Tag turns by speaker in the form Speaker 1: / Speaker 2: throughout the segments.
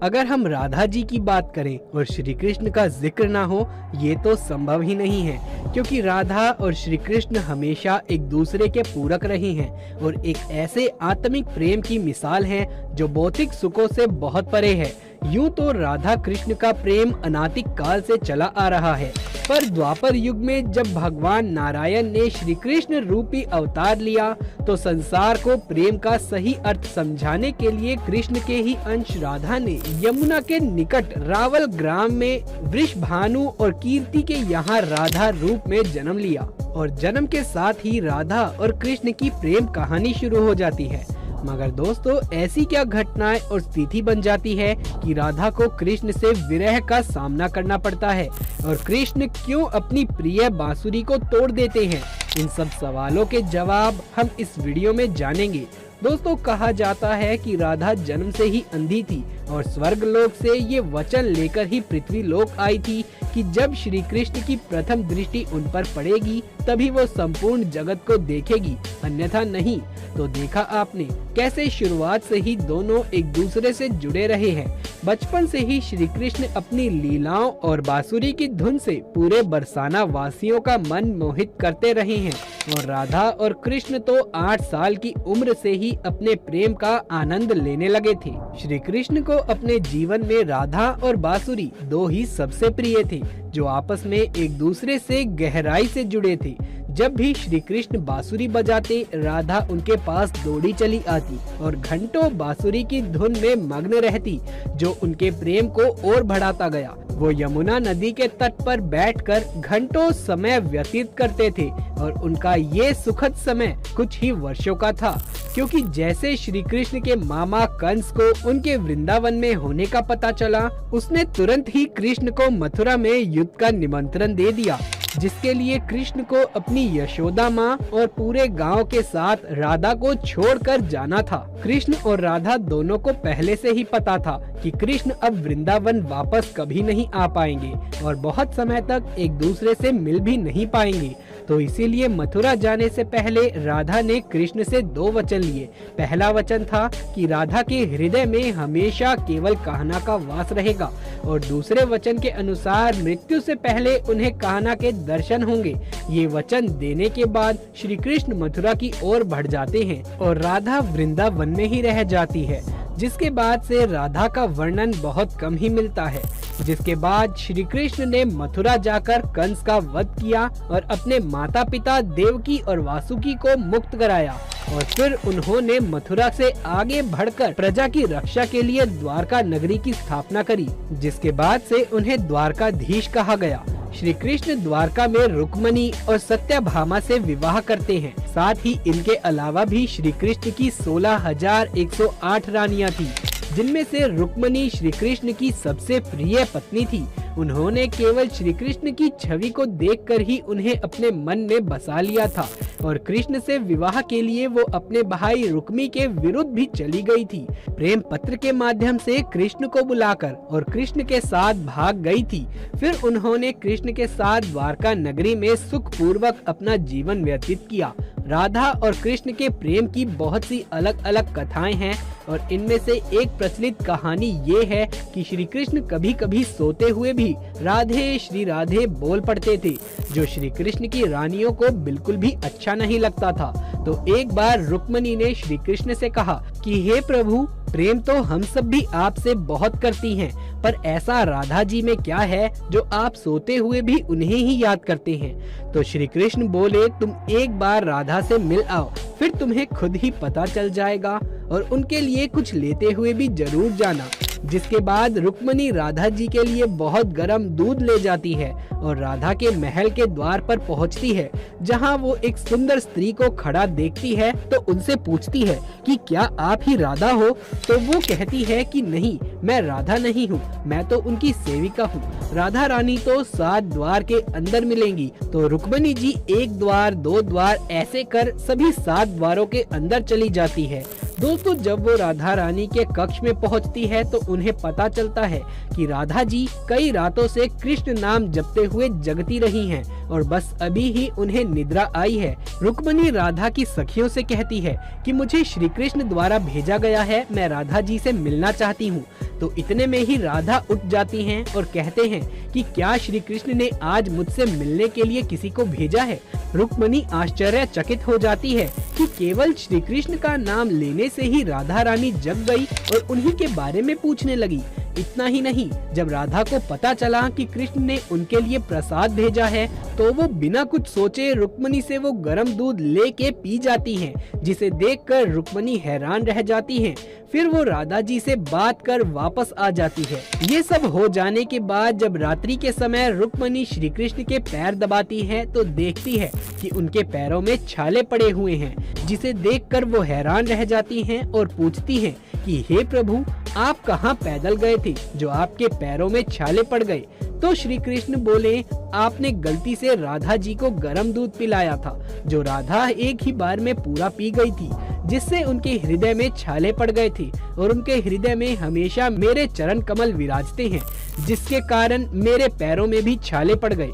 Speaker 1: अगर हम राधा जी की बात करें और श्री कृष्ण का जिक्र ना हो, ये तो संभव ही नहीं है, क्योंकि राधा और श्री कृष्ण हमेशा एक दूसरे के पूरक रहे हैं और एक ऐसे आत्मिक प्रेम की मिसाल हैं जो भौतिक सुखों से बहुत परे है। यूं तो राधा कृष्ण का प्रेम अनादिक काल से चला आ रहा है, पर द्वापर युग में जब भगवान नारायण ने श्री कृष्ण रूपी अवतार लिया तो संसार को प्रेम का सही अर्थ समझाने के लिए कृष्ण के ही अंश राधा ने यमुना के निकट रावल ग्राम में वृषभानु और कीर्ति के यहाँ राधा रूप में जन्म लिया और जन्म के साथ ही राधा और कृष्ण की प्रेम कहानी शुरू हो जाती है। मगर दोस्तों, ऐसी क्या घटनाएं और स्थिति बन जाती है कि राधा को कृष्ण से विरह का सामना करना पड़ता है और कृष्ण क्यों अपनी प्रिय बांसुरी को तोड़ देते हैं? इन सब सवालों के जवाब हम इस वीडियो में जानेंगे। दोस्तों, कहा जाता है कि राधा जन्म से ही अंधी थी और स्वर्ग लोक से ये वचन लेकर ही पृथ्वी लोक आई थी कि जब श्री कृष्ण की प्रथम दृष्टि उन पर पड़ेगी तभी वो संपूर्ण जगत को देखेगी, अन्यथा नहीं। तो देखा आपने कैसे शुरुआत से ही दोनों एक दूसरे से जुड़े रहे हैं। बचपन से ही श्री कृष्ण अपनी लीलाओं और बांसुरी की धुन से पूरे बरसाना वासियों का मन मोहित करते रहे हैं और राधा और कृष्ण तो 8 साल की उम्र से ही अपने प्रेम का आनंद लेने लगे थे। श्री कृष्ण को अपने जीवन में राधा और बांसुरी दो ही सबसे प्रिय थे, जो आपस में एक दूसरे से गहराई से जुड़े थे। जब भी श्री कृष्ण बांसुरी बजाते, राधा उनके पास दौड़ी चली आती और घंटों बांसुरी की धुन में मग्न रहती, जो उनके प्रेम को और बढ़ाता गया। वो यमुना नदी के तट पर बैठकर घंटों समय व्यतीत करते थे और उनका ये सुखद समय कुछ ही वर्षों का था, क्योंकि जैसे श्री कृष्ण के मामा कंस को उनके वृंदावन में होने का पता चला, उसने तुरंत ही कृष्ण को मथुरा में युद्ध का निमंत्रण दे दिया, जिसके लिए कृष्ण को अपनी यशोदा माँ और पूरे गांव के साथ राधा को छोड़कर जाना था। कृष्ण और राधा दोनों को पहले से ही पता था कि कृष्ण अब वृंदावन वापस कभी नहीं आ पाएंगे और बहुत समय तक एक दूसरे से मिल भी नहीं पाएंगे। तो इसीलिए मथुरा जाने से पहले राधा ने कृष्ण से 2 वचन लिए। पहला वचन था कि राधा के हृदय में हमेशा केवल कान्हा का वास रहेगा और दूसरे वचन के अनुसार मृत्यु से पहले उन्हें कान्हा के दर्शन होंगे। ये वचन देने के बाद श्री कृष्ण मथुरा की ओर बढ़ जाते हैं और राधा वृंदावन में ही रह जाती है, जिसके बाद से राधा का वर्णन बहुत कम ही मिलता है। जिसके बाद श्री कृष्ण ने मथुरा जाकर कंस का वध किया और अपने माता पिता देवकी और वासुकी को मुक्त कराया और फिर उन्होंने मथुरा से आगे बढ़कर प्रजा की रक्षा के लिए द्वारका नगरी की स्थापना करी, जिसके बाद से उन्हें द्वारकाधीश कहा गया। श्री कृष्ण द्वारका में रुक्मणी और सत्यभामा से विवाह करते हैं। साथ ही इनके अलावा भी श्री कृष्ण की 16,108 रानियां थी, जिनमें से रुक्मणी श्री कृष्ण की सबसे प्रिय पत्नी थी। उन्होंने केवल श्री कृष्ण की छवि को देखकर ही उन्हें अपने मन में बसा लिया था और कृष्ण से विवाह के लिए वो अपने भाई रुक्मी के विरुद्ध भी चली गई थी। प्रेम पत्र के माध्यम से कृष्ण को बुलाकर और कृष्ण के साथ भाग गई थी। फिर उन्होंने कृष्ण के साथ द्वारका नगरी में सुखपूर्वक अपना जीवन व्यतीत किया। राधा और कृष्ण के प्रेम की बहुत सी अलग अलग कथाएं हैं और इनमें से एक प्रचलित कहानी ये है कि श्री कृष्ण कभी कभी सोते हुए भी राधे श्री राधे बोल पड़ते थे, जो श्री कृष्ण की रानियों को बिल्कुल भी अच्छा नहीं लगता था। तो एक बार रुक्मणी ने श्री कृष्ण से कहा कि हे प्रभु, प्रेम तो हम सब भी आपसे बहुत करती हैं, पर ऐसा राधा जी में क्या है जो आप सोते हुए भी उन्हें ही याद करते हैं? तो श्री कृष्ण बोले, तुम एक बार राधा से मिल आओ, फिर तुम्हें खुद ही पता चल जाएगा और उनके लिए कुछ लेते हुए भी जरूर जाना। जिसके बाद रुक्मणी राधा जी के लिए बहुत गर्म दूध ले जाती है और राधा के महल के द्वार पर पहुंचती है, जहां वो एक सुंदर स्त्री को खड़ा देखती है तो उनसे पूछती है कि क्या आप ही राधा हो? तो वो कहती है कि नहीं, मैं राधा नहीं हूँ, मैं तो उनकी सेविका हूँ। राधा रानी तो 7 द्वार के अंदर मिलेंगी। तो रुक्मणी जी 1 द्वार 2 द्वार ऐसे कर सभी 7 द्वारों के अंदर चली जाती है। दोस्तों जब वो राधा रानी के कक्ष में पहुंचती है तो उन्हें पता चलता है कि राधा जी कई रातों से कृष्ण नाम जपते हुए जगती रही हैं और बस अभी ही उन्हें निद्रा आई है। रुक्मिणी राधा की सखियों से कहती है कि मुझे श्री कृष्ण द्वारा भेजा गया है, मैं राधा जी से मिलना चाहती हूँ। तो इतने में ही राधा उठ जाती हैं और कहते हैं कि क्या श्री कृष्ण ने आज मुझसे मिलने के लिए किसी को भेजा है। रुक्मिणी आश्चर्यचकित हो जाती है कि केवल श्री कृष्ण का नाम लेने से ही राधा रानी जग गई और उन्हीं के बारे में पूछने लगी। इतना ही नहीं, जब राधा को पता चला कि कृष्ण ने उनके लिए प्रसाद भेजा है तो वो बिना कुछ सोचे रुक्मिणी से वो गर्म दूध लेके पी जाती हैं, जिसे देखकर रुक्मिणी हैरान रह जाती हैं। फिर वो राधा जी से बात कर वापस आ जाती है। ये सब हो जाने के बाद जब रात्रि के समय रुक्मिणी श्री कृष्ण के पैर दबाती है तो देखती है कि उनके पैरों में छाले पड़े हुए हैं, जिसे देखकर वो हैरान रह जाती हैं और पूछती हैं कि हे प्रभु, आप कहाँ पैदल गए थे जो आपके पैरों में छाले पड़ गए। तो श्री कृष्ण बोले, आपने गलती से राधा जी को गर्म दूध पिलाया था जो राधा एक ही बार में पूरा पी गई थी, जिससे उनके हृदय में छाले पड़ गए थे और उनके हृदय में हमेशा मेरे चरण कमल विराजते हैं, जिसके कारण मेरे पैरों में भी छाले पड़ गए।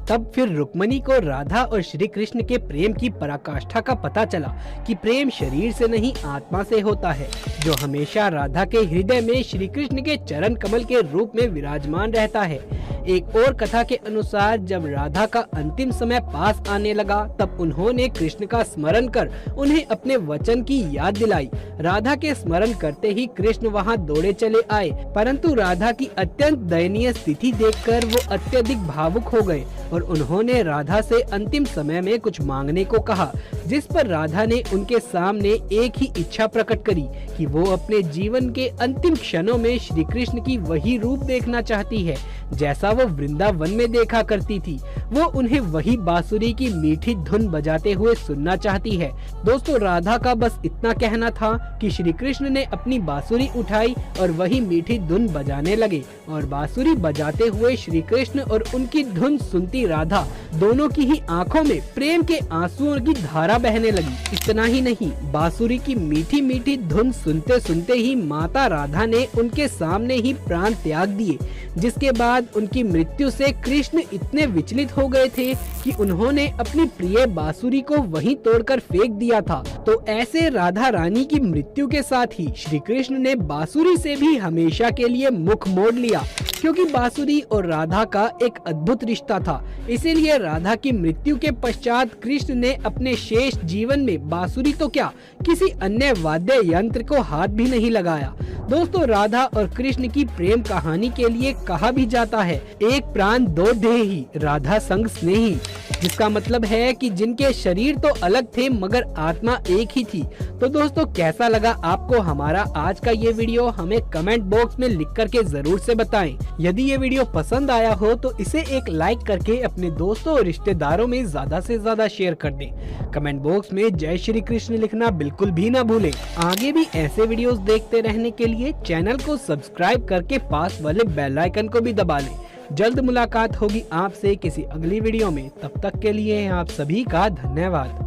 Speaker 1: तब फिर रुक्मिणी को राधा और श्री कृष्ण के प्रेम की पराकाष्ठा का पता चला कि प्रेम शरीर से नहीं आत्मा से होता है, जो हमेशा राधा के हृदय में श्री कृष्ण के चरण कमल के रूप में विराजमान रहता है। एक और कथा के अनुसार जब राधा का अंतिम समय पास आने लगा तब उन्होंने कृष्ण का स्मरण कर उन्हें अपने वचन की याद दिलाई। राधा के स्मरण करते ही कृष्ण वहां दौड़े चले आए, परंतु राधा की अत्यंत दयनीय स्थिति देखकर वो अत्यधिक भावुक हो गए और उन्होंने राधा से अंतिम समय में कुछ मांगने को कहा, जिस पर राधा ने उनके सामने एक ही इच्छा प्रकट करी कि वो अपने जीवन के अंतिम क्षणों में श्री कृष्ण की वही रूप देखना चाहती है जैसा वो वृंदावन में देखा करती थी। वो उन्हें वही बांसुरी की मीठी धुन बजाते हुए सुनना चाहती है। दोस्तों राधा का बस इतना कहना था कि श्री कृष्ण ने अपनी बांसुरी उठाई और वही मीठी धुन बजाने लगे और बांसुरी बजाते हुए श्री कृष्ण और उनकी धुन सुनती राधा दोनों की ही आंखों में प्रेम के आंसुओं की धारा बहने लगी। इतना ही नहीं, बांसुरी की मीठी मीठी धुन सुनते सुनते ही माता राधा ने उनके सामने ही प्राण त्याग दिए, जिसके बाद उनकी मृत्यु से कृष्ण इतने विचलित हो गए थे कि उन्होंने अपनी प्रिय बांसुरी को वहीं तोड़कर फेंक दिया था। तो ऐसे राधा रानी की मृत्यु के साथ ही श्री कृष्ण ने बांसुरी से भी हमेशा के लिए मुख मोड़ लिया, क्योंकि बांसुरी और राधा का एक अद्भुत रिश्ता था। इसीलिए राधा की मृत्यु के पश्चात कृष्ण ने अपने शेष जीवन में बांसुरी तो क्या, किसी अन्य वाद्य यंत्र को हाथ भी नहीं लगाया। दोस्तों राधा और कृष्ण की प्रेम कहानी के लिए कहा भी जाता है, एक प्राण दो देही राधा संग स्नेही, जिसका मतलब है कि जिनके शरीर तो अलग थे मगर आत्मा एक ही थी। तो दोस्तों कैसा लगा आपको हमारा आज का ये वीडियो, हमें कमेंट बॉक्स में लिख करके जरूर से बताएं। यदि ये वीडियो पसंद आया हो तो इसे एक लाइक करके अपने दोस्तों और रिश्तेदारों में ज्यादा से ज्यादा शेयर कर दें। कमेंट बॉक्स में जय श्री कृष्ण लिखना बिल्कुल भी ना भूलें। आगे भी ऐसे वीडियोस देखते रहने के लिए चैनल को सब्सक्राइब करके पास वाले बेल आइकन को भी दबा लें। जल्द मुलाकात होगी आपसे किसी अगली वीडियो में, तब तक के लिए आप सभी का धन्यवाद।